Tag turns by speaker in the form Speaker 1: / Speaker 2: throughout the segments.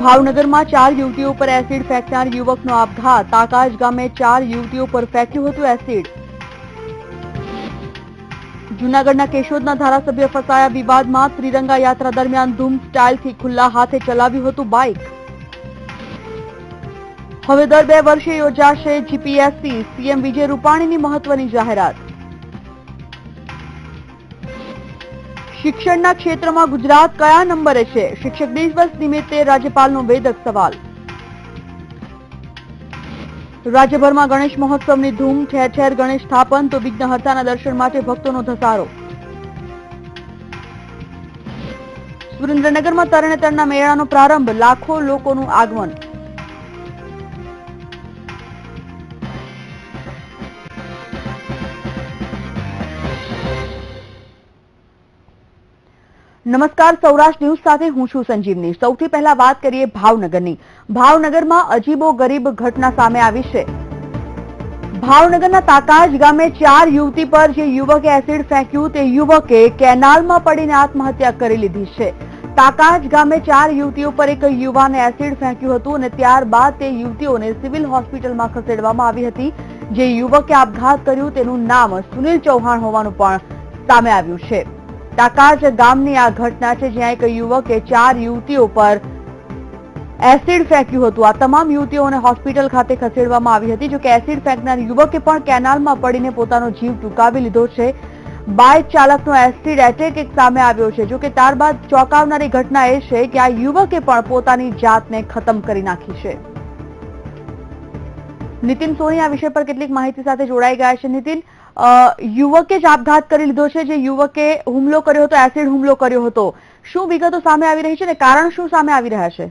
Speaker 1: ભાવનગરમાં 4 યુવતીઓ પર એસિડ ફેંકનાર યુવકનો આપઘાત। તાકાજ ગામે 4 યુવતીઓ પર ફેંક્યું હતું એસિડ। જૂનાગઢના કેશોદના ધારાસભ્ય ફસાયા વિવાદમાં। ત્રિરંગા યાત્રા દરમિયાન ધૂમ સ્ટાઇલથી ખુલ્લા હાથે ચલાવ્યું હતું બાઇક। હવે દર 2 વર્ષે યોજાશે જીપીએસસી। સીએમ વિજય રૂપાણીની મહત્વની જાહેરાત। શિક્ષણના ક્ષેત્રમાં ગુજરાત કયા નંબરે છે? શિક્ષક દિવસ નિમિત્તે રાજ્યપાલનો વેધક સવાલ। રાજ્યભરમાં ગણેશ મહોત્સવની ધૂમ। ઠેર ઠેર ગણેશ સ્થાપન તો વિઘ્નહર્તાના દર્શન માટે ભક્તોનો ધસારો। સુરેન્દ્રનગરમાં તરણેતરના મેળાનો પ્રારંભ। લાખો લોકોનું આગમન। નમસ્કાર, સૌરાષ્ટ્ર ન્યૂઝ સાથે હું છું સંજીવની। સૌથી પહેલા વાત કરીએ ભાવનગરની। ભાવનગરમાં અજીબો ગરીબ ઘટના સામે આવી છે। ભાવનગરના તાકાજ ગામે 4 યુવતી પર જે યુવકે એસિડ ફેંક્યું તે યુવકે કેનાલમાં પડીને આત્મહત્યા કરી લીધી છે। તાકાજ ગામે 4 યુવતીઓ પર એક યુવાને એસિડ ફેંક્યું હતું અને ત્યારબાદ તે યુવતીઓને સિવિલ હોસ્પિટલમાં ખસેડવામાં આવી હતી। જે યુવકે આપઘાત કર્યું તેનું નામ સુનિલ ચૌહાણ હોવાનું પણ સામે આવ્યું છે। તાકાજ ગામની આ ઘટના છે, જ્યાં એક યુવકે 4 યુવતીઓ પર એસિડ ફેંક્યું હતું। આ તમામ યુવતીઓને હોસ્પિટલ ખાતે ખસેડવામાં આવી હતી। જો કે એસિડ ફેંકનાર યુવકે પણ કેનાલમાં પડીને પોતાનો જીવ ટૂંકાવી લીધો છે। બાઇક ચાલકનો એસિડ એટેક એક સામે આવ્યો છે। જો કે ત્યારબાદ ચોંકાવનારી ઘટના એ છે કે આ યુવકે પણ પોતાની જાતને ખતમ કરી નાખી છે। નીતિન સોની આ વિષય પર કેટલીક માહિતી સાથે જોડાઈ ગયા છે। નીતિન, યુવકે જ આપઘાત કરી લીધો છે, જે યુવકે હુમલો કર્યો હતો, એસિડ હુમલો કર્યો હતો, શું વિગતો સામે આવી રહી છે અને કારણ શું સામે આવી રહ્યા છે?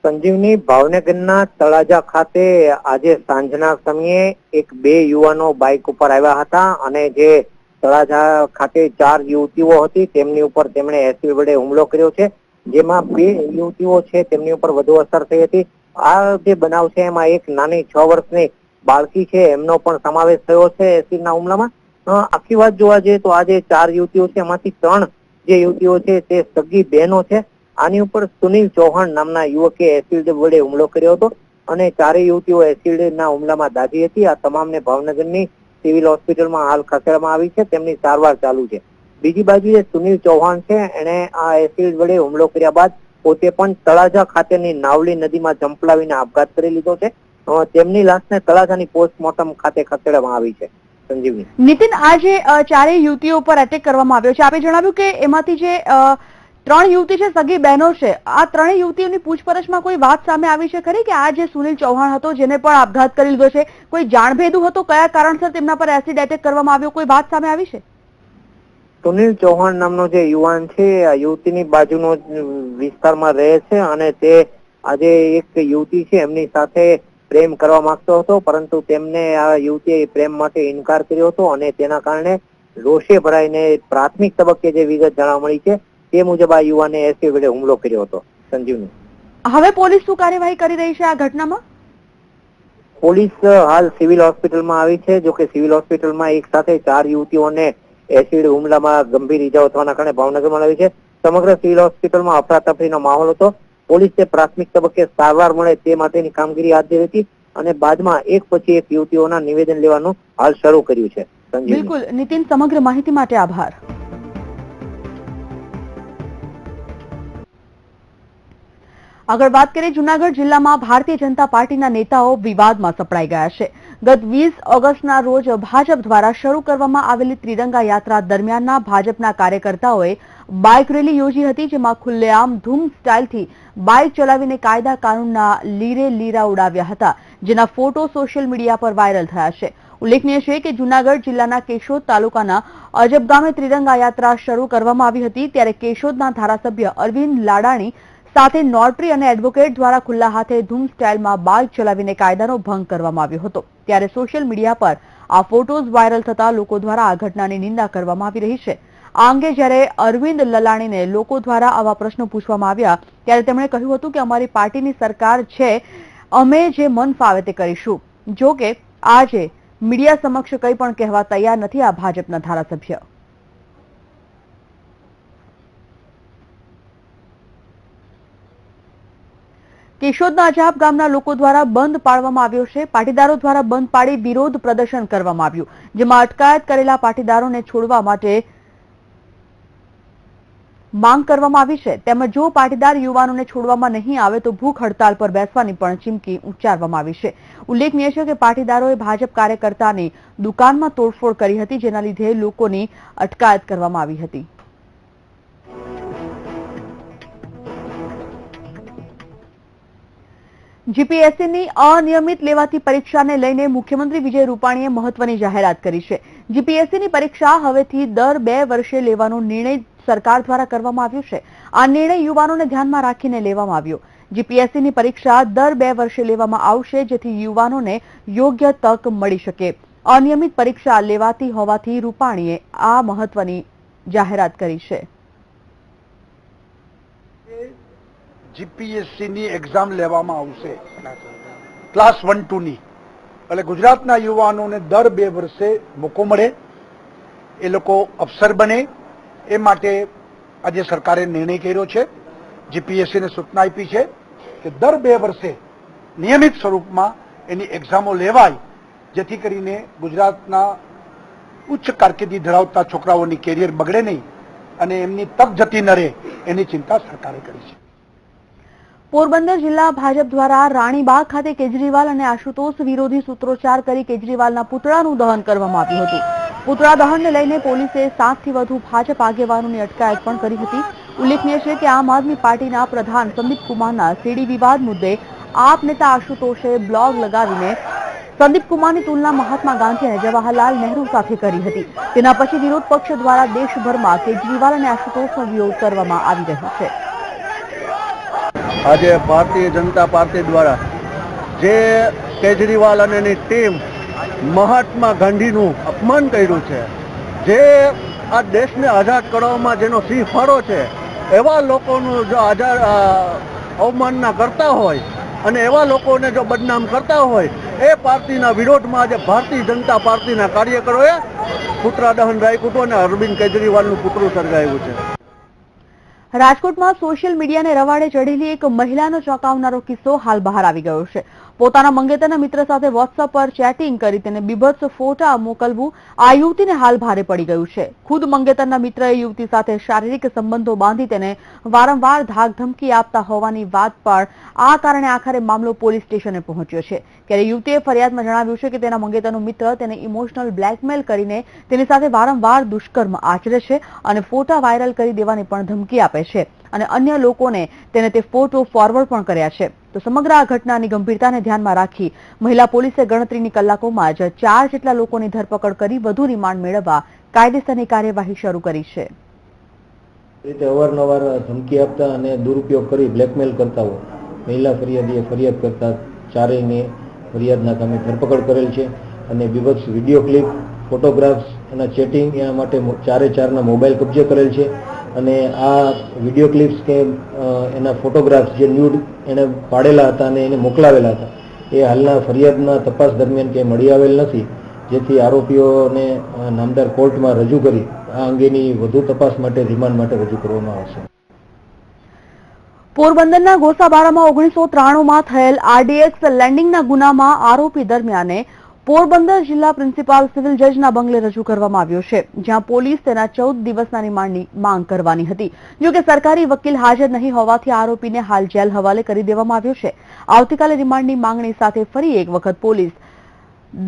Speaker 2: સંજીવની, ભાવનગરના તળાજા ખાતે આજે સાંજના સમયે 2 યુવાનો બાઇક ઉપર આવ્યા હતા અને જે તળાજા ખાતે 4 યુવતીઓ હતી તેમની ઉપર તેમણે એસિડ વડે હુમલો કર્યો છે, જેમાં 2 યુવતીઓ છે તેમની ઉપર વધુ અસર થઈ હતી। આ જે બનાવ છે એમાં એક નાની 6 વર્ષની બાળકી છે એમનો પણ સમાવેશ થયો છે એસિડના હુમલામાં। આખી વાત જોવા જઈએ તો આ જે 4 યુવતીઓ છે એમાંથી 3 જે યુવતીઓ છે તે સગી બહેનો છે। આની ઉપર સુનિલ ચૌહાણ નામના યુવકે એસિડ વડે હુમલો કર્યો હતો અને 4 યુવતીઓ એસિડના હુમલામાં દાઝી હતી। આ તમામને ભાવનગરની સિવિલ હોસ્પિટલમાં હાલ ખસેડવામાં આવી છે, તેમની સારવાર ચાલુ છે। બીજી બાજુએ સુનિલ ચૌહાણ છે, એણે આ એસિડ વડે હુમલો કર્યા બાદ પોતે પણ તળાજા ખાતેની નાવલી નદીમાં ઝંપલાવીને આપઘાત કરી લીધો છે। તેમની લાશને તળાજાની પોસ્ટમોર્ટમ ખાતે ખસેડવામાં આવી છે। સંજીવની,
Speaker 1: નીતિન, આ જે 4 યુવતીઓ પર એટેક કરવામાં આવ્યો છે, આપે જણાવ્યું કે એમાંથી જે 3 યુવતી છે સગી બહેનો છે, આ 3 યુવતીઓની પૂછપરછમાં કોઈ વાત સામે આવી છે ખરી કે આ જે સુનિલ ચૌહાણ હતો જેને પણ આપઘાત કરી લીધો છે, કોઈ જાણભેદુ હતો? કયા કારણસર તેમના પર એસિડ એટેક કરવામાં આવ્યો, કોઈ વાત સામે આવી છે?
Speaker 2: સુનિલ ચૌહાણ નામનો જે યુવાન છે આ યુવતીની બાજુનો વિસ્તારમાં રહે છે અને તે આજે એક યુવતી છે એમની સાથે પ્રેમ કરવા માંગતો હતો, પરંતુ તેમને આ યુવતીએ પ્રેમ માટે ઇનકાર કર્યો હતો અને તેના કારણે રોષે ભરાઈને પ્રાથમિક તબક્કે જે વિગત જાણવા મળી છે તે મુજબ આ યુવાને એસિડ વડે હુમલો કર્યો હતો। સંજીવની,
Speaker 1: હવે પોલીસ શું કાર્યવાહી કરી રહી છે આ ઘટનામાં?
Speaker 2: પોલીસ હાલ સિવિલ હોસ્પિટલમાં આવી છે। જો કે સિવિલ હોસ્પિટલમાં એક સાથે 4 યુવતીઓને એસિડ હુમલામાં ગંભીર ઇજાઓ થવાના કારણે ભાવનગરમાં આવી છે। સમગ્ર સિવિલ હોસ્પિટલમાં અફરાતફરીનો માહોલ હતો। પોલીસે પ્રાથમિક તબક્કે સારવાર મળે તે માટેની કામગીરી હાથ ધરી હતી અને બાદમાં એક પછી એક યુવતીઓના નિવેદન લેવાનું હાલ શરૂ કર્યું છે।
Speaker 1: બિલકુલ નીતિન, સમગ્ર માહિતી માટે આભાર। આગળ વાત કરીએ, જૂનાગઢ જિલ્લામાં ભારતીય જનતા પાર્ટીના નેતાઓ વિવાદમાં સપડાઈ ગયા છે। ગત 20 ઓગસ્ટના રોજ ભાજપ દ્વારા શરૂ કરવામાં આવેલી ત્રિરંગા યાત્રા દરમિયાનના ભાજપના કાર્યકર્તાઓએ બાઇક રેલી યોજી હતી, જેમાં ખુલ્લેઆમ ધૂમ સ્ટાઇલથી બાઇક ચલાવીને કાયદા કાનૂનના લીરે લીરા ઉડાવ્યા હતા, જેના ફોટો સોશિયલ મીડિયા પર વાયરલ થયા છે। ઉલ્લેખનીય છે કે જૂનાગઢ જિલ્લાના કેશોદ તાલુકાના અજબ ગામે ત્રિરંગા યાત્રા શરૂ કરવામાં આવી હતી, ત્યારે કેશોદના ધારાસભ્ય અરવિંદ લાડાણી સાથે નોટરી અને એડવોકેટ દ્વારા ખુલ્લા હાથે ધૂમ સ્ટાઇલમાં બાઇક ચલાવીને કાયદાનો ભંગ કરવામાં આવ્યો હતો। ત્યારે સોશિયલ મીડિયા પર આ ફોટોઝ વાયરલ થતા લોકો દ્વારા આ ઘટનાની નિંદા કરવામાં આવી રહી છે। આ અંગે જ્યારે અરવિંદ લલાણીને લોકો દ્વારા આવા પ્રશ્નો પૂછવામાં આવ્યા ત્યારે તેમણે કહ્યું હતું કે અમારી પાર્ટીની સરકાર છે, અમે જે મન ફાવે તે કરીશું। જો કે આજે મીડિયા સમક્ષ કંઈ પણ કહેવા તૈયાર નથી આ ભાજપના ધારાસભ્ય। કેશોદના અજાબ ગામના લોકો દ્વારા બંધ પાડવામાં આવ્યો છે. પાટીદારો દ્વારા બંધ પાડી વિરોધ પ્રદર્શન કરવામાં આવ્યું, જેમાં અટકાયત કરેલા પાટીદારોને છોડવા માટે માંગ કરવામાં આવી છે. તેમજ જો પાટીદાર યુવાનોને છોડવામાં નહીં આવે તો ભૂખ હડતાલ પર બેસવાની પણ ચીમકી ઉચ્ચારવામાં આવી છે. ઉલ્લેખનીય છે કે પાટીદારોએ ભાજપ કાર્યકર્તાની દુકાનમાં તોડફોડ કરી હતી, જેના લીધે લોકોની અટકાયત કરવામાં આવી હતી. જીપીએસસીની અનિયમિત લેવાતી પરીક્ષાને લઈને મુખ્યમંત્રી વિજય રૂપાણીએ મહત્વની જાહેરાત કરી છે. જીપીએસસીની પરીક્ષા હવેથી દર 2 વર્ષે લેવાનો નિર્ણય સરકાર દ્વારા કરવામાં આવ્યો છે. આ નિર્ણય યુવાનોને ધ્યાનમાં રાખીને લેવામાં આવ્યો. જીપીએસસીની પરીક્ષા દર 2 વર્ષે લેવામાં આવશે, જેથી યુવાનોને યોગ્ય તક મળી શકે. અનિયમિત પરીક્ષા લેવાતી હોવાથી રૂપાણીએ આ મહત્વની જાહેરાત કરી છે.
Speaker 3: જીપીએસસીની એક્ઝામ લેવામાં આવશે ક્લાસ 1-2 ની, એટલે ગુજરાતના યુવાનોને દર 2 વર્ષે મોકો મળે, એ લોકો અફસર બને, એ માટે આજે સરકારે નિર્ણય કર્યો છે. જીપીએસસીને સૂચના આપી છે કે દર 2 વર્ષે નિયમિત સ્વરૂપમાં એની એક્ઝામો લેવાય, જેથી કરીને ગુજરાતના ઉચ્ચ કારકિર્દી ધરાવતા છોકરાઓની કેરિયર બગડે નહીં અને એમની તક જતી ન રહે, એની ચિંતા સરકારે કરી છે.
Speaker 1: પોરબંદર જિલ્લા ભાજપ દ્વારા રાણીબાગ ખાતે કેજરીવાલ અને આશુતોષ વિરોધી સૂત્રોચ્ચાર કરી કેજરીવાલના પુતળાનું દહન કરવામાં આવ્યું હતું. પુતળા દહનને લઈને પોલીસે 7 થી વધુ ભાજપ આગેવાનોની અટકાયત પણ કરી હતી. ઉલ્લેખનીય છે કે આમ આદમી પાર્ટીના પ્રધાન સંદીપ કુમારના સીડી વિવાદ મુદ્દે આપ નેતા આશુતોષે બ્લોગ લગાવીને સંદીપ કુમારની તુલના મહાત્મા ગાંધી અને જવાહરલાલ નહેરુ સાથે કરી હતી. તેના પછી વિરોધ પક્ષ દ્વારા દેશભરમાં કેજરીવાલ અને આશુતોષનો વિરોધ કરવામાં આવી રહ્યો છે.
Speaker 4: આજે ભારતીય જનતા પાર્ટી દ્વારા જે કેજરીવાલ અને એની ટીમ મહાત્મા ગાંધીનું અપમાન કર્યું છે, જે આ દેશને આઝાદ કરવામાં જેનો સિંહ ફાળો છે, એવા લોકોનું જો અવમાનના કરતા હોય અને એવા લોકોને જો બદનામ કરતા હોય, એ પાર્ટીના વિરોધમાં આજે ભારતીય જનતા પાર્ટીના કાર્યકરોએ પુતળા દહન રાખ્યું હતું અને અરવિંદ કેજરીવાલનું પુતળું સળગાવ્યું છે.
Speaker 1: રાજકોટમાં સોશિયલ મીડિયાને રવાડે ચઢેલી એક મહિલાનો ચોંકાવનારો કિસ્સો હાલ બહાર આવી ગયો છે. પોતાના મંગેતરના મિત્ર સાથે વોટ્સએપ પર ચેટિંગ કરી તેને બીભત્સ ફોટા મોકલવું આ યુવતીને હાલ ભારે પડી ગયું છે. ખુદ મંગેતરના મિત્રએ યુવતી સાથે શારીરિક સંબંધો બાંધી તેને વારંવાર ધાક ધમકી આપતા હોવાની વાત પણ આ કારણે આખરે મામલો પોલીસ સ્ટેશને પહોંચ્યો છે. ત્યારે યુવતીએ ફરિયાદમાં જણાવ્યું છે કે તેના મંગેતરનો મિત્ર તેને ઇમોશનલ બ્લેકમેલ કરીને તેની સાથે વારંવાર દુષ્કર્મ આચરે છે અને ફોટા વાયરલ કરી દેવાની પણ ધમકી આપે છે અને અન્ય લોકોને તેને તે ફોટો ફોરવર્ડ પણ કર્યા છે. તો સમગ્ર આ ઘટનાની ગંભીરતાને ધ્યાનમાં રાખી મહિલા પોલીસે ગણતરીની કલાકોમાં જ 4 જેટલા લોકોની ધરપકડ કરી વધુ રિમાન્ડ મેળવવા કાયદેસરની કાર્યવાહી શરૂ કરી છે.
Speaker 5: રીતે અવારનવાર ધમકી આપતા અને દુરુપયોગ કરી બ્લેકમેલ કરતા હોય મહિલા ફરિયાદીએ ફરિયાદ કરતા 4 ફરિયાદના કામે ધરપકડ કરેલ છે અને વિવિધ વિડીયો ક્લિપ, ફોટોગ્રાફ્સ અને ચેટિંગ એના માટે 4 મોબાઈલ કબજે કરેલ છે અને આ વિડીયો ક્લિપ્સ કે એના ફોટોગ્રાફ્સ જે ન્યૂડ એને પાડેલા હતા અને એને મોકલાવેલા હતા એ હાલના ફરિયાદના તપાસ દરમિયાન કંઈ મળી આવેલ નથી, જેથી આરોપીઓને નામદાર કોર્ટમાં રજૂ કરી આ અંગેની વધુ તપાસ માટે રિમાન્ડ માટે રજૂ કરવામાં આવશે.
Speaker 1: પોરબંદરના ગોસાબારામાં 1993માં થયેલ આરડીએક્સ લેન્ડિંગના ગુનામાં આરોપી દરમિયાને પોરબંદર જિલ્લા પ્રિન્સિપાલ સિવિલ જજના બંગલે રજૂ કરવામાં આવ્યો છે, જ્યાં પોલીસ તેના 14 દિવસના રિમાન્ડની માંગ કરવાની હતી. જોકે સરકારી વકીલ હાજર નહીં હોવાથી આરોપીને હાલ જેલ હવાલે કરી દેવામાં આવ્યો છે. આવતીકાલે રિમાન્ડની માંગણી સાથે ફરી એક વખત પોલીસ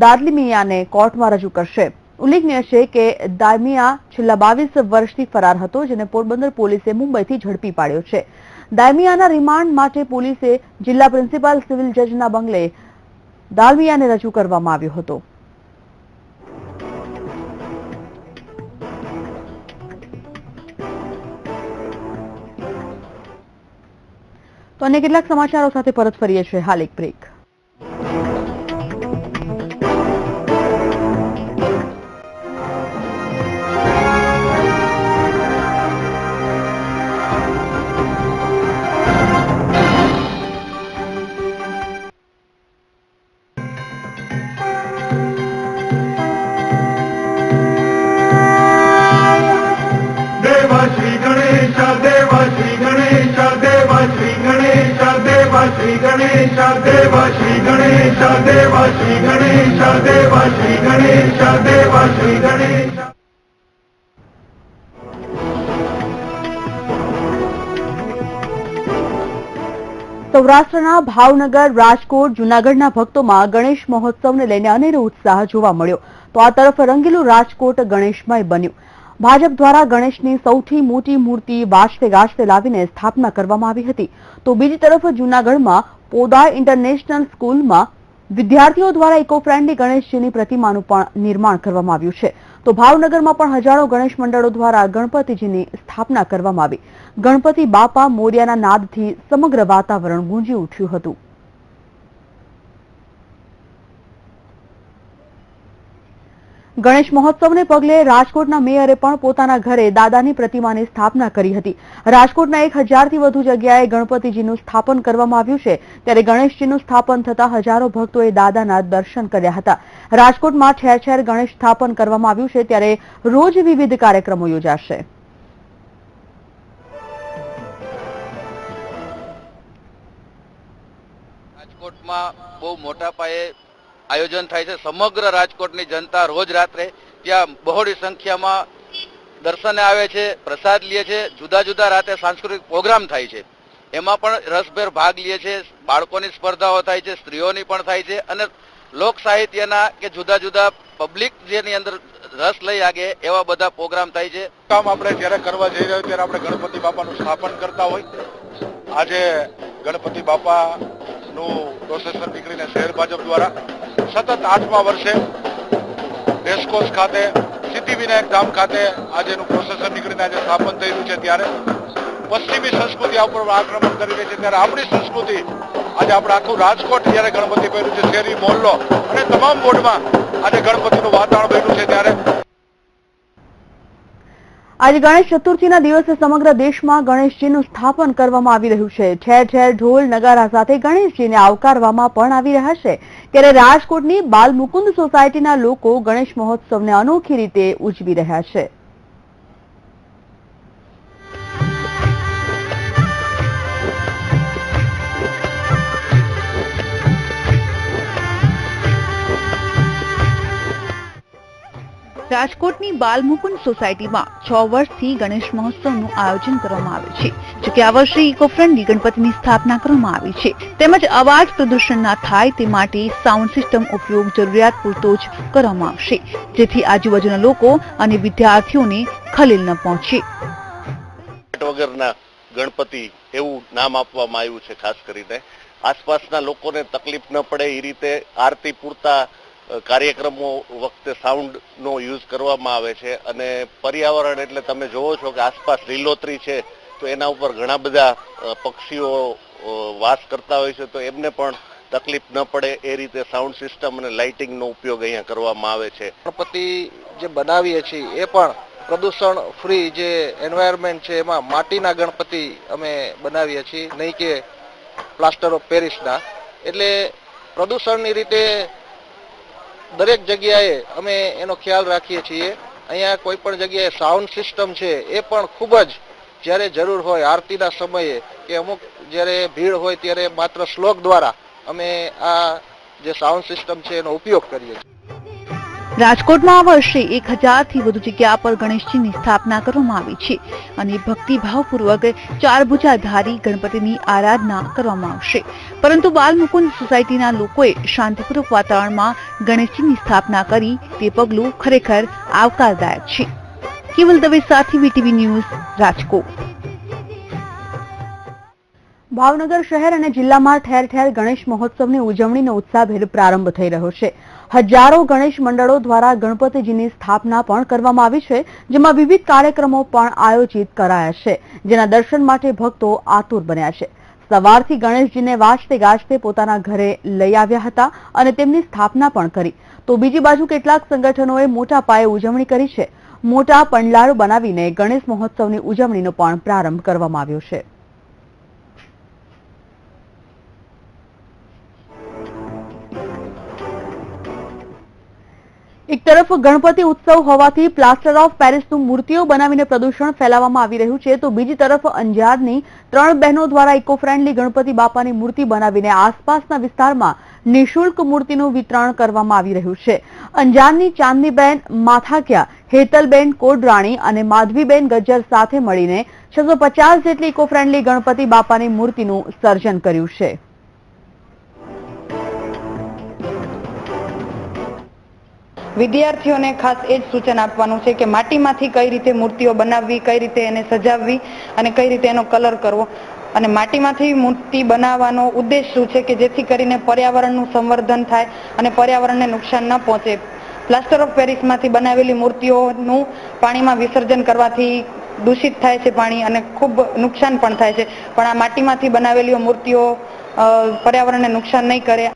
Speaker 1: દાદલીમિયાને કોર્ટમાં રજૂ કરશે. ઉલ્લેખનીય છે કે દાયમિયા છેલ્લા 22 વર્ષથી ફરાર હતો, જેને પોરબંદર પોલીસે મુંબઈથી ઝડપી પાડ્યો છે. દાયમિયાના રિમાન્ડ માટે પોલીસે જિલ્લા પ્રિન્સિપાલ સિવિલ જજના બંગલે દાલમિયાને રજૂ કરવામાં આવ્યો હતો. તો અન્ય કેટલાક સમાચારો સાથે પરત ફરીએ છીએ. હાલ એક બ્રેક.
Speaker 6: श्री गणेश
Speaker 3: ગણેશ દેવ શ્રી ગણેશ દેવ શ્રી ગણેશ દેવ શ્રી ગણેશ દેવ શ્રી ગણેશ.
Speaker 1: સૌરાષ્ટ્રના ભાવનગર, રાજકોટ, જૂનાગઢના ભક્તોમાં ગણેશ મહોત્સવને લઈને અનેરો ઉત્સાહ જોવા મળ્યો. તો આ તરફ રંગીલું રાજકોટ ગણેશમય બન્યું. ભાજપ દ્વારા ગણેશની સૌથી મોટી મૂર્તિ વાજતે ગાજતે લાવીને સ્થાપના કરવામાં આવી હતી. તો બીજી તરફ જૂનાગઢમાં પોદાય ઇન્ટરનેશનલ સ્કૂલમાં વિદ્યાર્થીઓ દ્વારા ઇકો ફ્રેન્ડલી ગણેશજીની પ્રતિમાનું પણ નિર્માણ કરવામાં આવ્યું છે. તો ભાવનગરમાં પણ હજારો ગણેશ મંડળો દ્વારા ગણપતિજીની સ્થાપના કરવામાં આવી. ગણપતિ બાપા મોર્યાના નાદથી સમગ્ર વાતાવરણ ગુંજી ઉઠ્યું હતું. ગણેશ મહોત્સવને પગલે રાજકોટના મેયરે પણ પોતાના ઘરે દાદાની પ્રતિમાની સ્થાપના કરી હતી. રાજકોટના 1000થી વધુ જગ્યાએ ગણપતિજીનું સ્થાપન કરવામાં આવ્યું છે. ત્યારે ગણેશજીનું સ્થાપન થતા હજારો ભક્તોએ દાદાના દર્શન કર્યા હતા. રાજકોટમાં ઠેર ઠેર ગણેશ સ્થાપન કરવામાં આવ્યું છે. ત્યારે રોજ વિવિધ કાર્યક્રમો યોજાશે.
Speaker 6: રાજકોટમાં બહુ મોટા પાયે આયોજન થાય છે. સમગ્ર રાજકોટની જનતા રોજ રાત્રે ત્યાં બહોળી સંખ્યામાં દર્શને આવે છે, પ્રસાદ લે છે. જુદા જુદા રાતે સાંસ્કૃતિક પ્રોગ્રામ થાય છે. એમાં પણ રસભેર ભાગ લે છે. બાળકોની સ્પર્ધાઓ થાય છે, સ્ત્રીઓની પણ થાય છે અને લોક સાહિત્યના કે જુદા જુદા પબ્લિક જેની અંદર રસ લઈ આગે એવા બધા પ્રોગ્રામ થાય છે.
Speaker 3: કામ આપણે જ્યારે કરવા જઈ રહ્યા ત્યારે આપણે ગણપતિ બાપાનું સ્થાપન કરતા હોય. આજે ગણપતિ બાપાનું પ્રોસેસર નીકળીને શહેર ભાજપ દ્વારા સતત 8મા વર્ષે રેસકોર્સ ખાતે, સિદ્ધિવિનાયક ધામ ખાતે આજે એનું પ્રોસેસર નીકળીને આજે સ્થાપન થઈ રહ્યું છે. ત્યારે પશ્ચિમી સંસ્કૃતિ આ ઉપર આક્રમણ કરી રહી છે. ત્યારે આપણી સંસ્કૃતિ આજે આપણે આખું રાજકોટ જ્યારે ગણપતિ પહેર્યું છે, શેરી મોહલ્લો અને તમામ બોર્ડમાં આજે ગણપતિનું વાતાવરણ બન્યું છે. ત્યારે
Speaker 1: આજે ગણેશ ચતુર્થીના દિવસે સમગ્ર દેશમાં ગણેશજીનું સ્થાપન કરવામાં આવી રહ્યું છે. ઠેર ઠેર ઢોલ નગારા સાથે ગણેશજીને આવકારવામાં પણ આવી રહ્યા છે. ત્યારે રાજકોટની બાલમુકુંદ સોસાયટીના લોકો ગણેશ મહોત્સવને અનોખી રીતે ઉજવી રહ્યા છે. રાજકોટની બાલમુકુંદ સોસાયટીમાં 6 વર્ષથી ગણેશ મહોત્સવનું આયોજન કરવામાં આવે છે. જોકે આ વર્ષે ઇકો ફ્રેન્ડલી ગણપતિની સ્થાપના કરવામાં આવી છે. તેમજ અવાજ પ્રદૂષણ ના થાય તે માટે સાઉન્ડ સિસ્ટમ ઉપયોગ જરૂરિયાત પૂરતો જ કરવામાં આવશે, જેથી આજુબાજુના લોકો અને વિદ્યાર્થીઓને ખલેલ ન પહોંચે.
Speaker 7: વગરના ગણપતિ એવું નામ આપવામાં આવ્યું છે. ખાસ કરીને આસપાસના લોકોને તકલીફ ન પડે એ રીતે આરતી પૂરતા કાર્યક્રમો વખતે સાઉન્ડનો યુઝ કરવામાં આવે છે. અને પર્યાવરણ એટલે તમે જોવો છો કે આસપાસ લીલોતરી છે તો એના ઉપર ઘણા બધા પક્ષીઓ વાસ કરતા હોય છે, તો એમને પણ તકલીફ ન પડે એ રીતે સાઉન્ડ સિસ્ટમ અને લાઇટિંગનો ઉપયોગ અહીંયા કરવામાં આવે છે.
Speaker 6: ગણપતિ જે બનાવીએ છીએ એ પણ પ્રદૂષણ ફ્રી જે એન્વાયરમેન્ટ છે એમાં માટીના ગણપતિ અમે બનાવીએ છીએ, નહીં કે પ્લાસ્ટર ઓફ પેરિસના. એટલે પ્રદૂષણની રીતે દરેક જગ્યાએ અમે એનો ખ્યાલ રાખીએ છીએ. અહીંયા કોઈ પણ જગ્યાએ સાઉન્ડ સિસ્ટમ છે એ પણ ખૂબ જ જ્યારે જરૂર હોય આરતીના સમયે કે અમુક જ્યારે ભીડ હોય ત્યારે માત્ર શ્લોક દ્વારા અમે આ જે સાઉન્ડ સિસ્ટમ છે એનો ઉપયોગ કરીએ છીએ.
Speaker 1: રાજકોટમાં આ વર્ષે 1000થી વધુ જગ્યા પર ગણેશજીની સ્થાપના કરવામાં આવી છે અને ભક્તિભાવપૂર્વક 4 ભુજાધારી ગણપતિની આરાધના કરવામાં આવશે. પરંતુ બાલમુકુંદ સોસાયટીના લોકોએ શાંતિપૂર્વક વાતાવરણમાં ગણેશજીની સ્થાપના કરી તે પગલું ખરેખર આવકારદાયક છે. કેવલ દવે સાથે વીટીવી ન્યૂઝ, રાજકોટ. ભાવનગર શહેર અને જિલ્લામાં ઠેર ઠેર ગણેશ મહોત્સવની ઉજવણીનો ઉત્સાહભેર પ્રારંભ થઈ રહ્યો છે. હજારો ગણેશ મંડળો દ્વારા ગણપતિજીની સ્થાપના પણ કરવામાં આવી છે, જેમાં વિવિધ કાર્યક્રમો પણ આયોજિત કરાયા છે, જેના દર્શન માટે ભક્તો આતુર બન્યા છે. સવારથી ગણેશજીને વાજતે ગાજતે પોતાના ઘરે લઈ આવ્યા હતા અને તેમની સ્થાપના પણ કરી. તો બીજી બાજુ કેટલાક સંગઠનોએ મોટા પાયે ઉજવણી કરી છે. મોટા પંડાળો બનાવીને ગણેશ મહોત્સવની ઉજવણીનો પણ પ્રારંભ કરવામાં આવ્યો છે. એક તરફ ગણપતિ ઉત્સવ હોવાથી પ્લાસ્ટર ઓફ પેરિસનું મૂર્તિઓ બનાવીને પ્રદૂષણ ફેલાવવામાં આવી રહ્યું છે, તો બીજી તરફ અંજારની 3 બહેનો દ્વારા ઇકો ફ્રેન્ડલી ગણપતિ બાપાની મૂર્તિ બનાવીને આસપાસના વિસ્તારમાં નિઃશુલ્ક મૂર્તિનું વિતરણ કરવામાં આવી રહ્યું છે. અંજારની ચાંદનીબેન માથાકિયા, હેતલબેન કોડરાણી અને માધવીબેન ગજ્જર સાથે મળીને 650 જેટલી ઇકો ફ્રેન્ડલી ગણપતિ બાપાની મૂર્તિનું સર્જન કર્યું છે.
Speaker 8: વિદ્યાર્થીઓને ખાસ એ જ સૂચન આપવાનું છે કે માટીમાંથી કઈ રીતે મૂર્તિઓ બનાવવી, કઈ રીતે એને સજાવવી અને કઈ રીતે એનો કલર કરવો. અને માટીમાંથી મૂર્તિ બનાવવાનો ઉદ્દેશ શું છે કે જેથી કરીને પર્યાવરણનું સંવર્ધન થાય અને પર્યાવરણને નુકસાન ન પહોંચે. પ્લાસ્ટર ઓફ પેરિસમાંથી બનાવેલી મૂર્તિઓનું પાણીમાં વિસર્જન કરવાથી દૂષિત થાય છે પાણી અને ખૂબ નુકસાન પણ થાય છે. પણ આ માટીમાંથી બનાવેલી મૂર્તિઓ પર્યાવરણને નુકસાન નહીં કરે.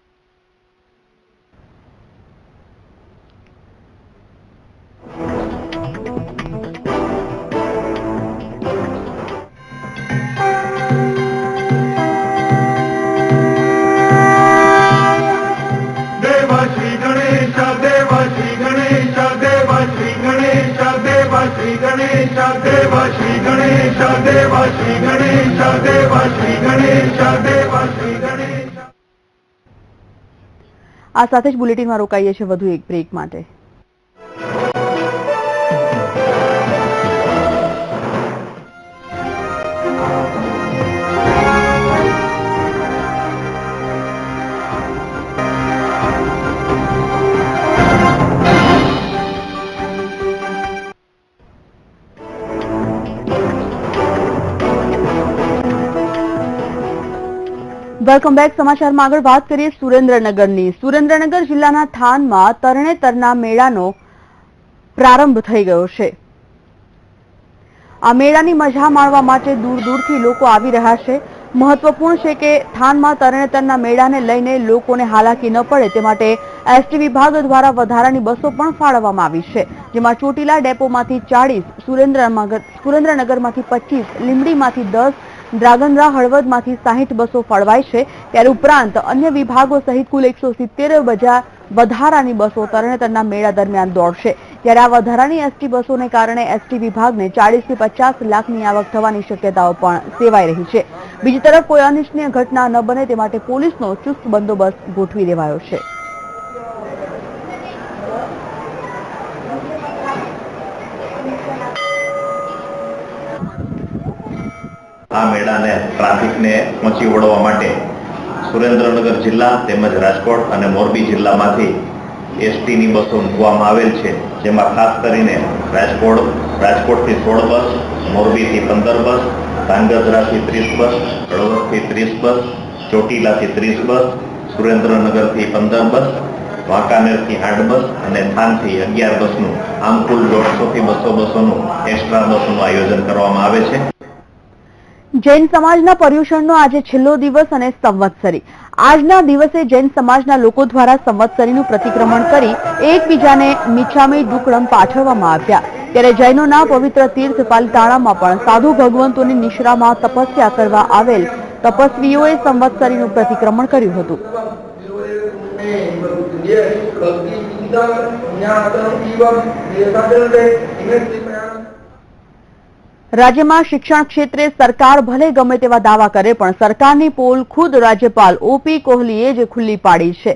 Speaker 1: આ સાથે જ બુલેટિનમાં રોકાઈએ છીએ વધુ એક બ્રેક માટે. Welcome back. સમાચારમાં આગળ વાત કરીએ સુરેન્દ્રનગરની. સુરેન્દ્રનગર જિલ્લાના થાનમાં તરણેતરના મેળાનો પ્રારંભ થઈ ગયો છે. આ મેળાની મજા માણવા માટે દૂર દૂરથી લોકો આવી રહ્યા છે. મહત્વપૂર્ણ છે કે થાનમાં તરણેતરના મેળાને લઈને લોકોને હાલાકી ન પડે તે માટે એસટી વિભાગ દ્વારા વધારાની બસો પણ ફાળવવામાં આવી છે, જેમાં ચોટીલા ડેપોમાંથી 40, સુરેન્દ્રનગરમાંથી 25, લીંબડીમાંથી 10, ડ્રાગનરા હળવદમાંથી 60 બસો ફાળવાઈ છે. ત્યારે ઉપરાંત અન્ય વિભાગો સહિત કુલ 170 વધારાની બસો તરણેતરના મેળા દરમિયાન દોડશે. ત્યારે આ વધારાની એસટી બસોને કારણે એસટી વિભાગને 40 થી 50 લાખની આવક થવાની શક્યતાઓ પણ સેવાઈ રહી છે. બીજી તરફ કોઈ અનિચ્છનીય ઘટના ન બને તે માટે પોલીસનો ચુસ્ત બંદોબસ્ત ગોઠવી દેવાયો છે.
Speaker 9: આ મેળાને ટ્રાફિકને પહોંચી વળવા માટે સુરેન્દ્રનગર જિલ્લા તેમજ રાજકોટ અને મોરબી જિલ્લામાંથી એસટીની બસો મૂકવામાં આવેલ છે, જેમાં ખાસ કરીને રાજકોટથી 16 બસ, મોરબીથી 15 બસ, ધાંગધ્રાથી 30 બસ, હળવદથી 30 બસ, ચોટીલાથી 30 બસ, સુરેન્દ્રનગરથી 15 બસ, વાંકાનેરથી 8 બસ અને થાનથી 11 બસનું આમ કુલ 150 થી 200 બસોનું એક્સ્ટ્રા બસોનું આયોજન કરવામાં આવે છે.
Speaker 1: જૈન સમાજના પર્યુષણનો આજે છેલ્લો દિવસ અને સંવત્સરી. આજના દિવસે જૈન સમાજના લોકો દ્વારા સંવત્સરીનું પ્રતિક્રમણ કરી એકબીજાને મિચ્છામી દુક્કડમ પાઠવવામાં આવ્યા. ત્યારે જૈનોના પવિત્ર તીર્થ પાલિતાણામાં પણ સાધુ ભગવંતોની નિશ્રામાં તપસ્યા કરવા આવેલ તપસ્વીઓએ સંવત્સરીનું પ્રતિક્રમણ કર્યું હતું. રાજ્યમાં શિક્ષણ ક્ષેત્રે સરકાર ભલે ગમે તેવા દાવા કરે પણ સરકારની પોલ ખુદ રાજ્યપાલ ઓપી કોહલીએ જ ખુલ્લી પાડી છે.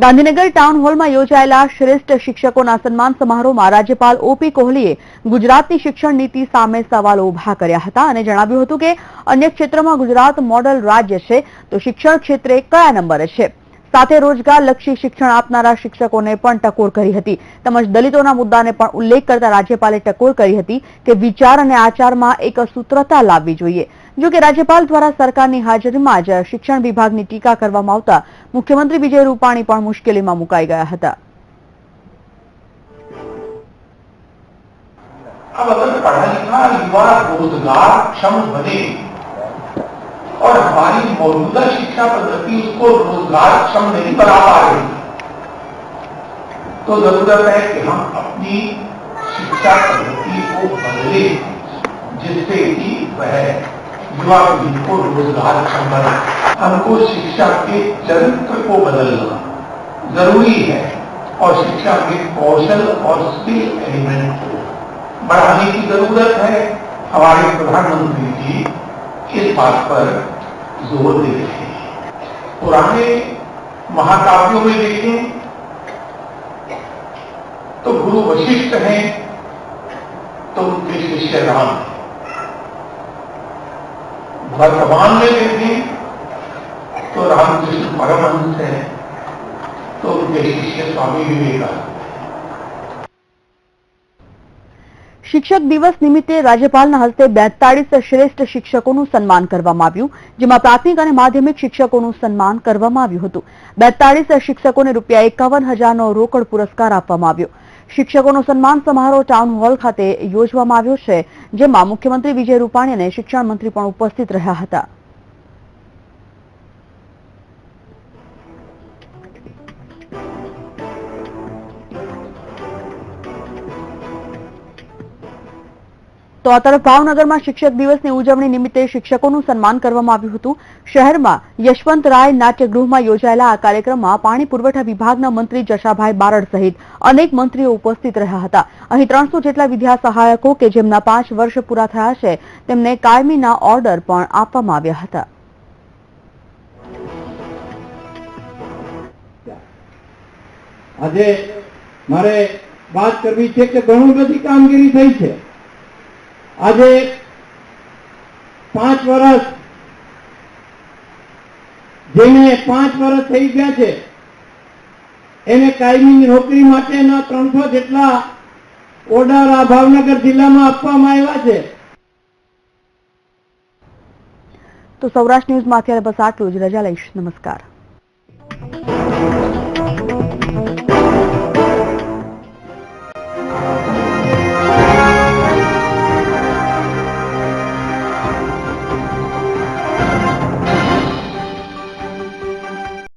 Speaker 1: ગાંધીનગર ટાઉન હોલમાં યોજાયેલા શ્રેષ્ઠ શિક્ષકોના સન્માન સમારોહમાં રાજ્યપાલ ઓપી કોહલીએ ગુજરાતની શિક્ષણ નીતિ સામે સવાલો ઉભા કર્યા હતા અને જણાવ્યું હતું કે અન્ય ક્ષેત્રોમાં ગુજરાત મોડલ રાજ્ય છે તો શિક્ષણ ક્ષેત્રે કયા નંબરે છે. સાથે રોજગારલક્ષી શિક્ષણ આપનારા શિક્ષકોને પણ ટકોર કરી હતી. તેમજ દલિતોના મુદ્દાને પણ ઉલ્લેખ કરતા રાજ્યપાલે ટકોર કરી હતી કે વિચાર અને આચારમાં એક સૂત્રતા લાવવી જોઈએ. જો કે રાજ્યપાલ દ્વારા સરકારની હાજરીમાં જ શિક્ષણ વિભાગની ટીકા કરવામાં આવતા મુખ્યમંત્રી વિજય રૂપાણી પણ મુશ્કેલીમાં મુકાઈ ગયા હતા.
Speaker 10: अब अगर पढ़ा लिखा युवा रोजगारक्षम बने और हमारी मौजूदा शिक्षा पद्धति उसको रोजगारक्षम नहीं बना पा रही तो जरूरत है कि हम अपनी शिक्षा पद्धति को बदले जिससे कि वह युवा पीढ़ी को रोजगारक्षम बने. हमको शिक्षा के चरित्र को बदलना जरूरी है और शिक्षा के कौशल और स्किल एलिमेंट को बढ़ाने की जरूरत है। हमारे प्रधानमंत्री जी इस बात पर जोर दे रहे हैं। पुराने महाकाव्यों में देखें तो गुरु वशिष्ठ हैं तो उनके शिष्य राम हैं। वर्तमान में देखें तो रामकृष्ण परमहंस है तो उनके शिष्य स्वामी विवेकानंद।
Speaker 1: શિક્ષક દિવસ નિમિત્તે રાજ્યપાલના હસ્તે 42 શ્રેષ્ઠ શિક્ષકોનું સન્માન કરવામાં આવ્યું, જેમાં પ્રાથમિક અને માધ્યમિક શિક્ષકોનું સન્માન કરવામાં આવ્યું હતું। 42 શિક્ષકોને ₹51,000નો રોકડ પુરસ્કાર આપવામાં આવ્યો। શિક્ષકોનો સન્માન સમારોહ ટાઉન હોલ ખાતે યોજવામાં આવ્યો છે, જેમાં મુખ્યમંત્રી વિજય રૂપાણી અને શિક્ષણ મંત્રી પણ ઉપસ્થિત રહ્યા હતા। તો આ તરફ ભાવનગરમાં શિક્ષક દિવસની ઉજવણી નિમિત્તે શિક્ષકોનું સન્માન કરવામાં આવ્યું હતું। શહેરમાં યશવંતરાય નાટ્યગૃહમાં યોજાયેલા આ કાર્યક્રમમાં પાણી પુરવઠા વિભાગના મંત્રી જશાભાઈ બારડ સહિત અનેક મંત્રીઓ ઉપસ્થિત રહ્યા હતા। અહીં 300 જેટલા વિદ્યા સહાયકો કે જેમના 5 વર્ષ પૂરા થયા છે તેમને કાયમીના ઓર્ડર પણ આપવામાં આવ્યા હતા।
Speaker 11: આજે મારે વાત કરવી છે કે ઘણી બધી કામગીરી થઈ છે। આજે 5 વર્ષ જેને 5 વર્ષ થઈ ગયા છે એને કાયમી નોકરી માટેના 300 જેટલા ઓર્ડર આ ભાવનગર જિલ્લામાં આપવામાં આવ્યા છે।
Speaker 1: તો સૌરાષ્ટ્ર ન્યૂઝમાં અત્યારે બસ આટલું જ। રજા લઈશ। નમસ્કાર।